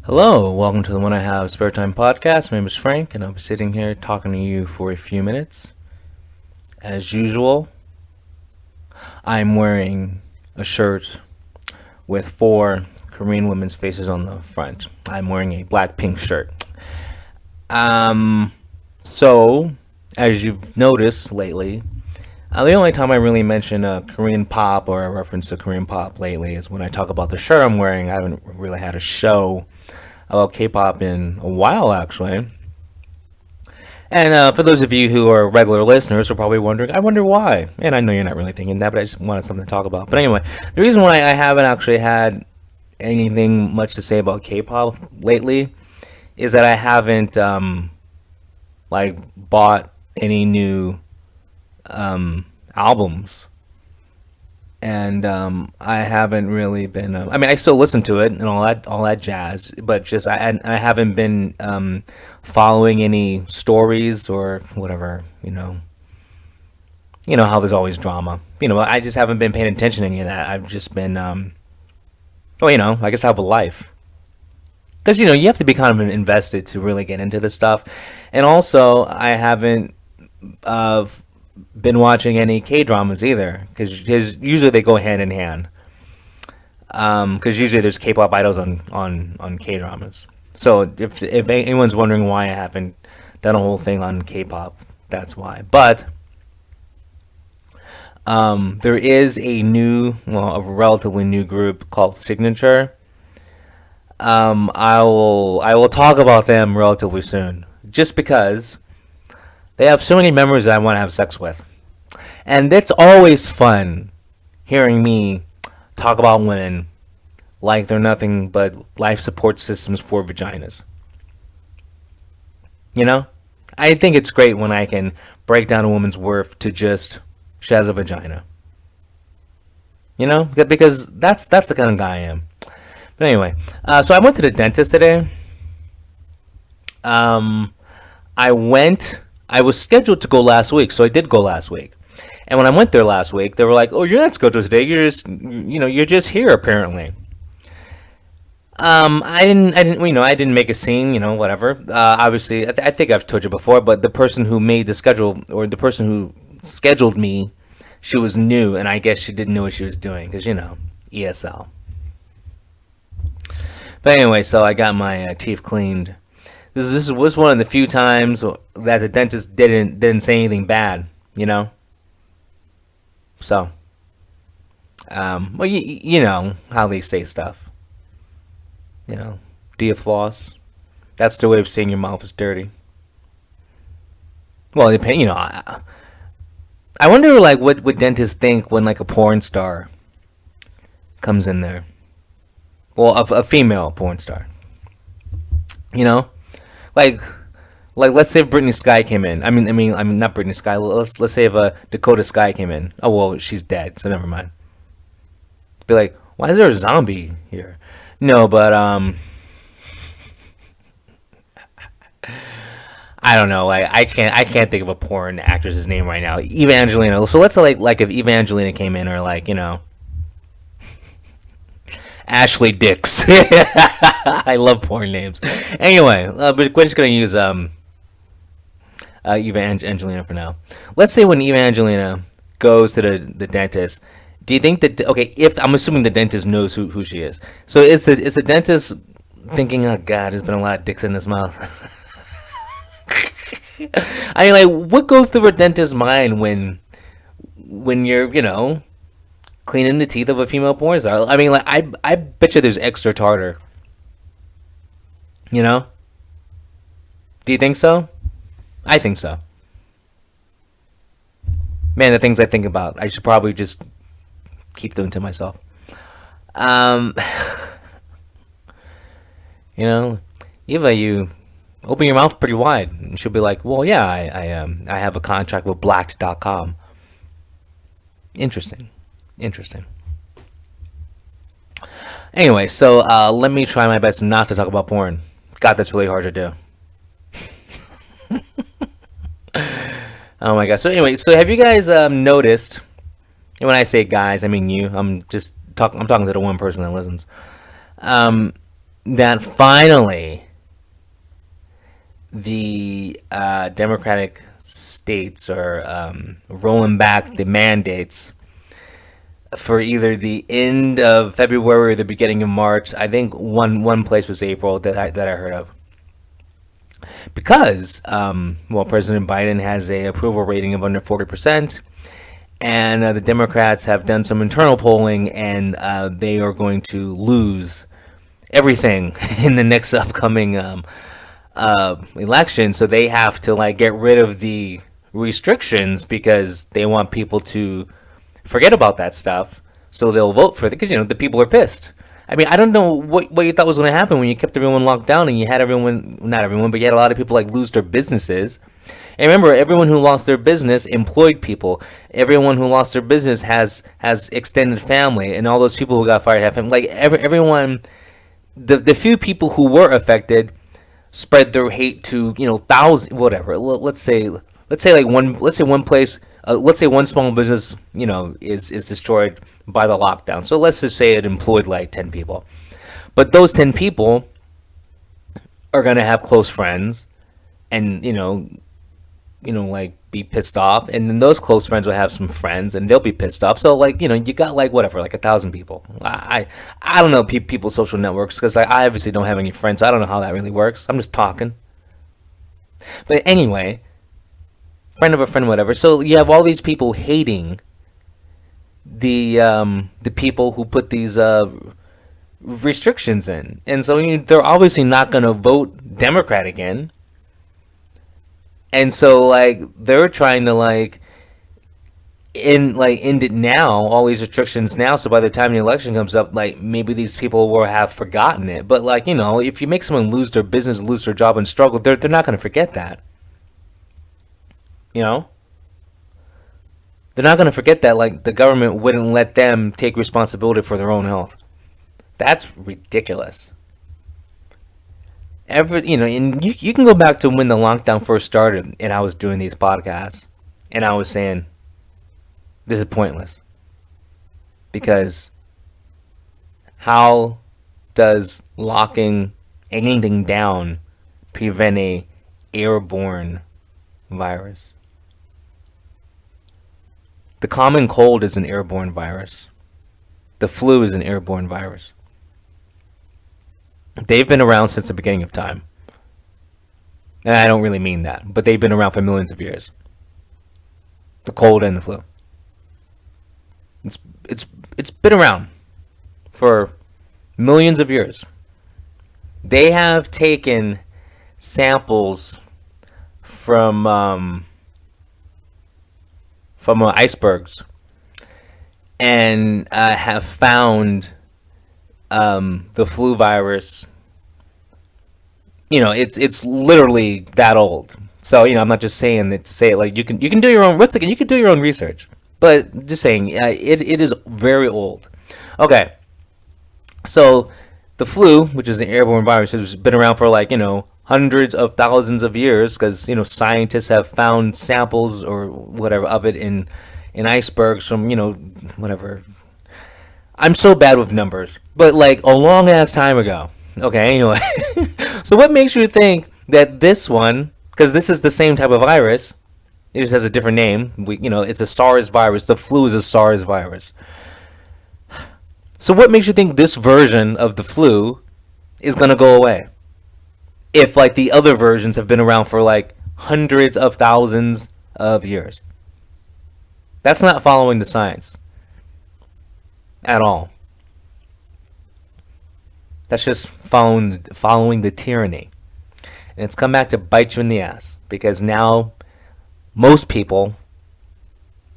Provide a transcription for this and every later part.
Hello, welcome to the When I Have Spare Time podcast. My name is Frank, and I'm sitting here talking to you for a few minutes. As usual, I'm wearing a shirt with four Korean women's faces on the front. I'm wearing a Blackpink shirt. Um, so, as you've noticed lately, the only time I really mention Korean pop or a reference to Korean pop lately is when I talk about the shirt I'm wearing. I haven't really had a show about K-pop in a while, actually. And for those of you who are regular listeners are probably wondering, I wonder why. And I know you're not really thinking that, but I just wanted something to talk about. But anyway, the reason why I haven't actually had anything much to say about K-pop lately is that I haven't bought any new albums, and I haven't really been. I mean, I still listen to it and all that jazz, but just I haven't been following any stories or whatever. You know how there's always drama. I just haven't been paying attention to any of that. I've just been, I guess I have a life. Because you have to be kind of invested to really get into this stuff, and also I haven't uh, been watching any K dramas either, because usually they go hand in hand. Because usually there's K-pop idols on K dramas. So if anyone's wondering why I haven't done a whole thing on K-pop, that's why. But there is a relatively new group called Signature. I will talk about them relatively soon, just because they have so many members that I want to have sex with. And it's always fun hearing me talk about women like they're nothing but life support systems for vaginas. You know? I think it's great when I can break down a woman's worth to just she has a vagina. Because that's the kind of guy I am. But anyway, so I went to the dentist today. Um, I was scheduled to go last week, so I did go last week. And when I went there last week, they were like, "Oh, you're not scheduled today. You're just here apparently." I didn't make a scene, whatever. Obviously, I think I've told you before, but the person who made the schedule, or the person who scheduled me, she was new, and I guess she didn't know what she was doing, because ESL. But anyway, so I got my teeth cleaned. This was one of the few times that the dentist didn't say anything bad, you know. So, well, you know how they say stuff. Do you floss? That's their way of saying your mouth is dirty. Well, it depends. I wonder like what would dentists think when like a porn star comes in there. Well, a female porn star. You know, like let's say if Britney Sky came in. I mean not Britney Sky. Let's say if Dakota Sky came in. Oh well, she's dead, so never mind. Be like, why is there a zombie here? No, but I don't know. I can't think of a porn actress's name right now. Evangelina. So let's say like if Evangelina came in, or like Ashley Dix. I love porn names. Anyway, but we're just gonna use Evangelina for now. Let's say when Evangelina goes to the dentist, do you think that okay? If I'm assuming the dentist knows who she is, so it's the dentist thinking, oh God, there's been a lot of dicks in this mouth. I mean, like, what goes through a dentist's mind when you're cleaning the teeth of a female porn star? I mean, like, I bet you there's extra tartar. You know? Do you think so? I think so. Man, the things I think about, I should probably just keep them to myself. Um, you know, Eva, you open your mouth pretty wide, and she'll be like, "Well, yeah, I have a contract with Blacked.com." Interesting, interesting. Anyway, so let me try my best not to talk about porn. God, that's really hard to do. Oh my god. So anyway, so have you guys noticed? And when I say guys, I mean you. I'm talking to the one person that listens. Um, that finally the Democratic states are rolling back the mandates for either the end of February or the beginning of March. I think one place was April that I heard of. Because, President Biden has a approval rating of under 40%, and the Democrats have done some internal polling, and they are going to lose everything in the next upcoming election. So they have to like get rid of the restrictions because they want people to forget about that stuff. So they'll vote for it because the people are pissed. I mean, I don't know what you thought was going to happen when you kept everyone locked down and you had not everyone, but you had a lot of people like lose their businesses. And remember, everyone who lost their business employed people. Everyone who lost their business has extended family, and all those people who got fired have family. Like everyone, the few people who were affected spread their hate to thousands, whatever. Let's say one place. Let's say one small business, is destroyed by the lockdown. So let's just say it employed like 10 people. But those 10 people are going to have close friends and, like be pissed off. And then those close friends will have some friends and they'll be pissed off. So like, you got like whatever, like 1,000 people. I don't know people's social networks because I obviously don't have any friends. So I don't know how that really works. I'm just talking. But anyway, friend of a friend, whatever. So you have all these people hating the people who put these restrictions in, and so they're obviously not going to vote Democrat again. And so like they're trying to end it now, all these restrictions now. So by the time the election comes up, like maybe these people will have forgotten it. But like if you make someone lose their business, lose their job, and struggle, they're not going to forget that. They're not going to forget that, like, the government wouldn't let them take responsibility for their own health. That's ridiculous. And you can go back to when the lockdown first started, and I was doing these podcasts, and I was saying, this is pointless. Because how does locking anything down prevent a airborne virus? The common cold is an airborne virus. The flu is an airborne virus. They've been around since the beginning of time. And I don't really mean that, but they've been around for millions of years. The cold and the flu. It's been around for millions of years. They have taken samples from icebergs and have found the flu virus. It's literally that old. So I'm not just saying that to say it. Like you can do your own. Once again, you can do your own research. But just saying, it is very old. Okay, so the flu, which is an airborne virus, has been around for hundreds of thousands of years because scientists have found samples or whatever of it in icebergs from whatever. I'm so bad with numbers, but like a long ass time ago. Okay, anyway. So what makes you think that this one, because this is the same type of virus, it just has a different name. It's a SARS virus. The flu is a SARS virus. So what makes you think this version of the flu is gonna go away? If like the other versions have been around for like hundreds of thousands of years. That's not following the science at all. That's just following the tyranny. And it's come back to bite you in the ass because now most people,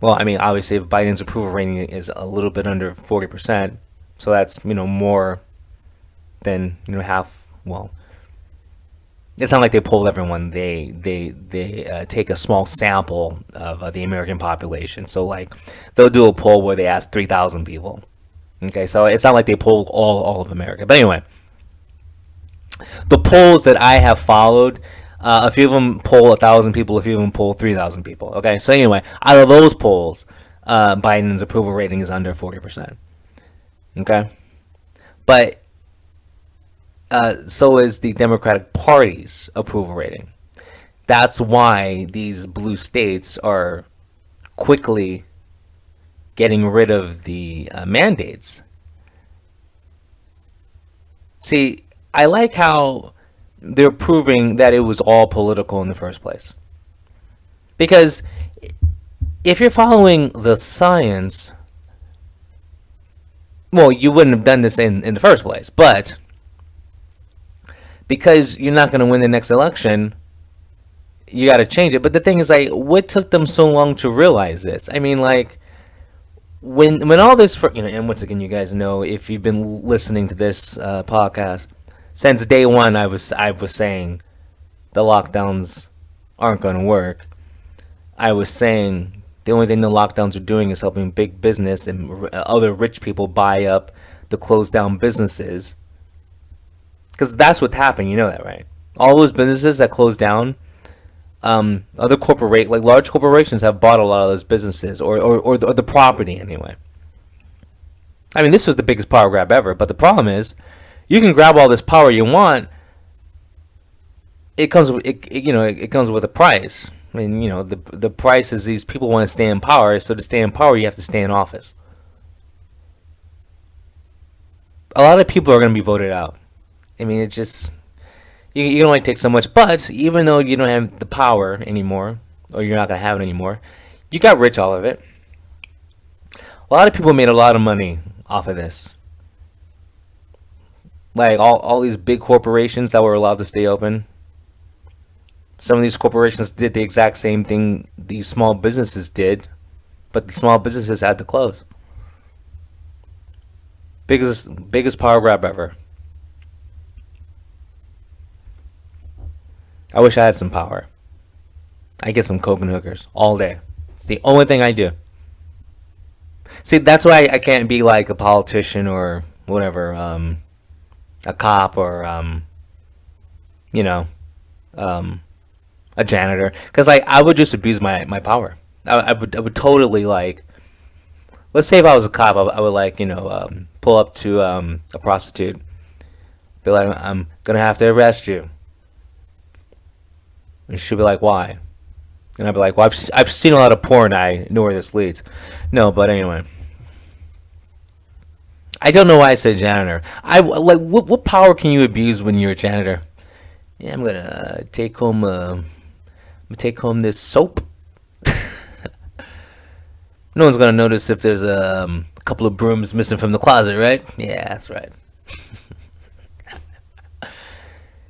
well, I mean, obviously if Biden's approval rating is a little bit under 40%, so that's, more than, half, well, it's not like they polled everyone. They take a small sample of the American population. So like they'll do a poll where they ask 3,000 people. Okay, so it's not like they polled all of America. But anyway, the polls that I have followed, a few of them poll 1,000 people, a few of them poll 3,000 people. Okay, so anyway, out of those polls, Biden's approval rating is under 40%. Okay, but so is the Democratic Party's approval rating. That's why these blue states are quickly getting rid of the mandates. See, I like how they're proving that it was all political in the first place. Because if you're following the science, well, you wouldn't have done this in the first place. But because you're not going to win the next election, you got to change it. But the thing is, like, what took them so long to realize this? I mean, like, when all this, and once again, you guys know, if you've been listening to this podcast since day one, I was saying the lockdowns aren't going to work. I was saying the only thing the lockdowns are doing is helping big business and other rich people buy up the closed down businesses. Because that's what's happening, you know that, right? All those businesses that closed down, large corporations have bought a lot of those businesses, or the property anyway. I mean, this was the biggest power grab ever, but the problem is, you can grab all this power you want. It comes with it comes with a price. I mean, the price is these people want to stay in power, so to stay in power, you have to stay in office. A lot of people are going to be voted out. I mean, it just, you can only take so much, but even though you don't have the power anymore, or you're not going to have it anymore, you got rich all of it. A lot of people made a lot of money off of this. Like, all these big corporations that were allowed to stay open. Some of these corporations did the exact same thing these small businesses did, but the small businesses had to close. Biggest power grab ever. I wish I had some power. I get some coke and hookers all day. It's the only thing I do. See, that's why I can't be like a politician or whatever, a cop or a janitor, because I would just abuse my power. I would totally, like, let's say if I was a cop, I would pull up to a prostitute, be like, I'm gonna have to arrest you, and she'd be like, why? And I'd be like, well, I've seen a lot of porn, I know where this leads. No, but anyway, I don't know why I said janitor. What power can you abuse when you're a janitor? Yeah, I'm gonna take home this soap. No one's gonna notice if there's a couple of brooms missing from the closet, right? Yeah, that's right.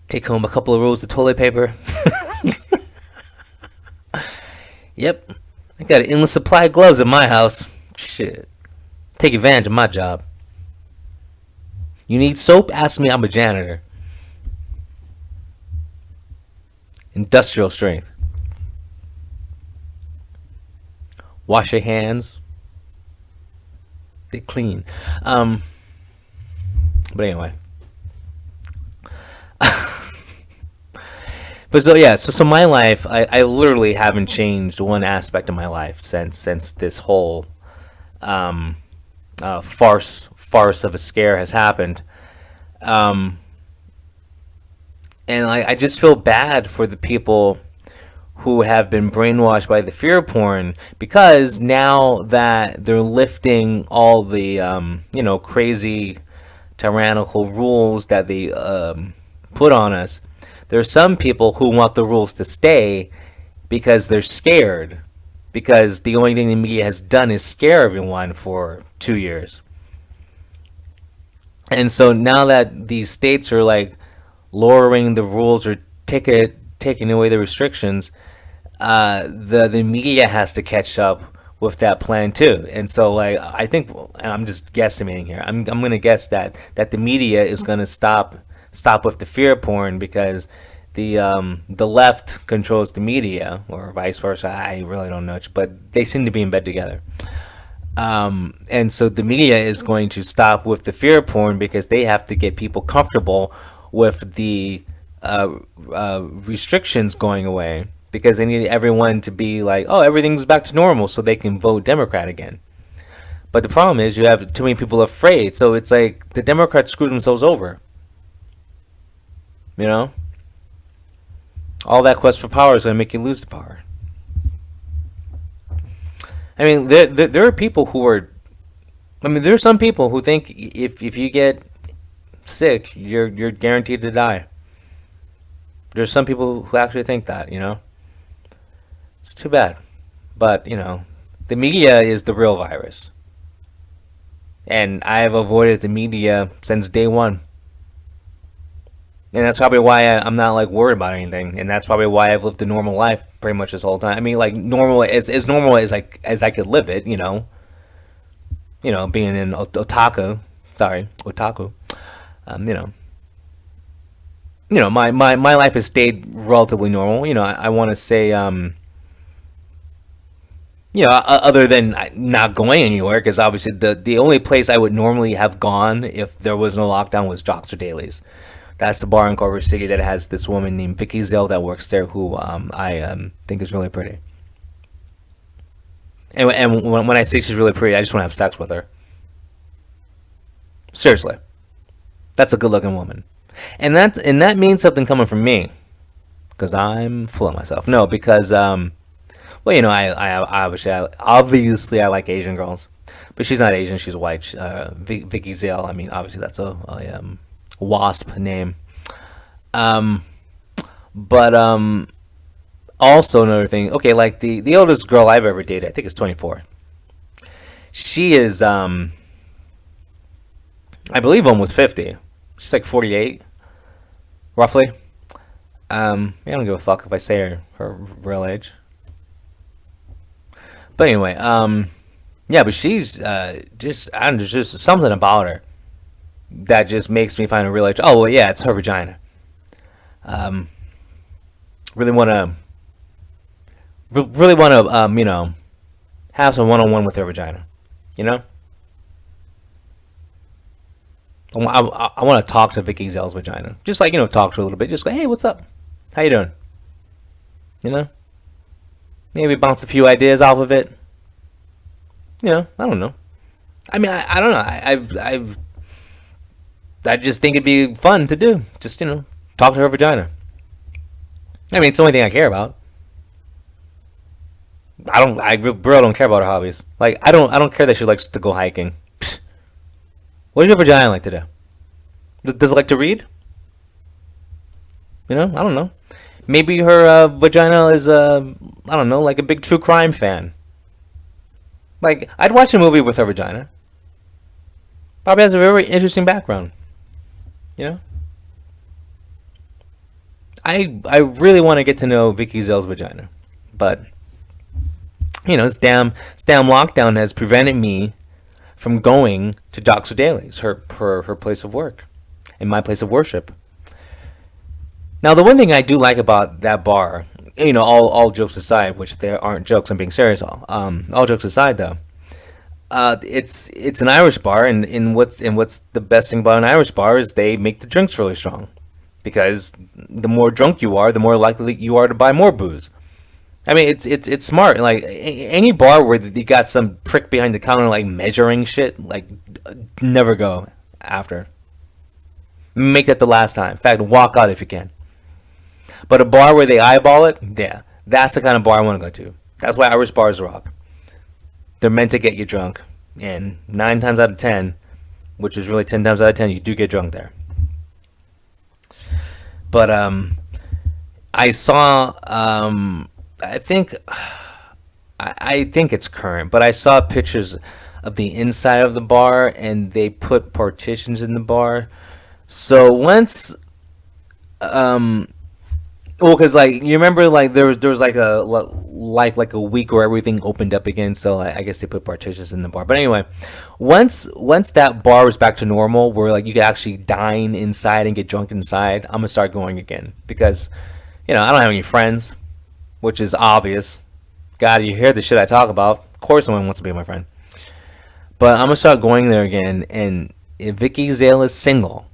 Take home a couple of rolls of toilet paper. Yep, I got an endless supply of gloves at my house. Shit, take advantage of my job. You need soap? Ask me. I'm a janitor. Industrial strength. Wash your hands. They clean. But anyway. But so my life, I literally haven't changed one aspect of my life since this whole farce of a scare has happened. And I just feel bad for the people who have been brainwashed by the fear porn, because now that they're lifting all the crazy tyrannical rules that they put on us, there are some people who want the rules to stay because they're scared, because the only thing the media has done is scare everyone for 2 years. And so now that these states are like lowering the rules or taking away the restrictions, the media has to catch up with that plan too. And so, like, I think, and I'm just guesstimating here, I'm gonna guess that the media is gonna stop with the fear porn, because the left controls the media, or vice versa. I really don't know, but they seem to be in bed together. And so the media is going to stop with the fear porn, because they have to get people comfortable with the restrictions going away, because they need everyone to be like, oh, everything's back to normal, so they can vote Democrat again. But the problem is you have too many people afraid, so it's like the Democrats screw themselves over. You know, all that quest for power is going to make you lose the power. I mean, there are people who are. I mean, there are some people who think if you get sick, you're guaranteed to die. There's some people who actually think that. You know, it's too bad, but you know, the media is the real virus, and I have avoided the media since day one. And that's probably why I'm not like worried about anything, and that's probably why I've lived a normal life pretty much this whole time. I mean, like normal as normal as I could live it, you know. You know, being in otaku, you know, my life has stayed relatively normal. You know, I want to say, you know, other than not going anywhere, because obviously the only place I would normally have gone if there was no lockdown was Jockster Dailies. That's the bar in Culver City that has this woman named Vicky Zale that works there, who I think is really pretty. And when I say she's really pretty, I just want to have sex with her. Seriously, that's a good-looking woman, and that means something coming from me, because I'm full of myself. No, because well, you know, I obviously I like Asian girls, but she's not Asian. She's white. Vicky Zale. I mean, obviously that's a wasp name. But also another thing. Okay, like the oldest girl I've ever dated, I think is 24. She is I believe almost 50. She's like 48, roughly. I don't give a fuck if I say her real age. But anyway, yeah, but she's just I don't know, there's just something about her that just makes me find a real age. Oh well, yeah, it's her vagina. Really want to, you know, have some one-on-one with her vagina. You know, I want to talk to Vicky Zale's vagina. Just like, you know, talk to her a little bit. Just go, hey, what's up? How you doing? You know, maybe bounce a few ideas off of it. You know, I don't know. I mean, I don't know. I just think it'd be fun to do. Just, you know, talk to her vagina. I mean, it's the only thing I care about. I really don't care about her hobbies. Like, I don't care that she likes to go hiking. What does your vagina like to do? Does it like to read? You know, I don't know. Maybe her vagina is I don't know, like a big true crime fan. Like, I'd watch a movie with her vagina. Probably has a very interesting background. You know? I really want to get to know Vicky Zale's vagina. But, you know, this damn lockdown has prevented me from going to Jockster Dailies, her place of work, and my place of worship. Now, the one thing I do like about that bar, you know, all jokes aside, which there aren't jokes, I'm being serious. All jokes aside, though, it's an Irish bar, and what's the best thing about an Irish bar is they make the drinks really strong, because the more drunk you are, the more likely you are to buy more booze. I mean, it's smart. Like any bar where you got some prick behind the counter like measuring shit, like never go after. Make that the last time. In fact, walk out if you can. But a bar where they eyeball it, yeah, that's the kind of bar I want to go to. That's why Irish bars rock. They're meant to get you drunk, and 9 times out of 10, which is really 10 times out of 10, you do get drunk there. But I saw I think it's current, but I saw pictures of the inside of the bar, and they put partitions in the bar. So once, well, because like you remember, like there was like a week where everything opened up again. So I guess they put partitions in the bar. But anyway, once that bar was back to normal, where like you could actually dine inside and get drunk inside, I'm gonna start going again, because, you know, I don't have any friends, which is obvious. God, you hear the shit I talk about. Of course someone wants to be my friend. But I'm going to start going there again. And if Vicky Zale is single,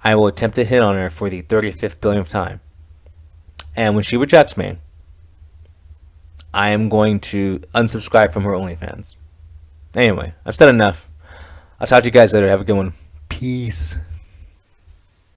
I will attempt to hit on her for the 35th billionth time. And when she rejects me, I am going to unsubscribe from her OnlyFans. Anyway, I've said enough. I'll talk to you guys later. Have a good one. Peace.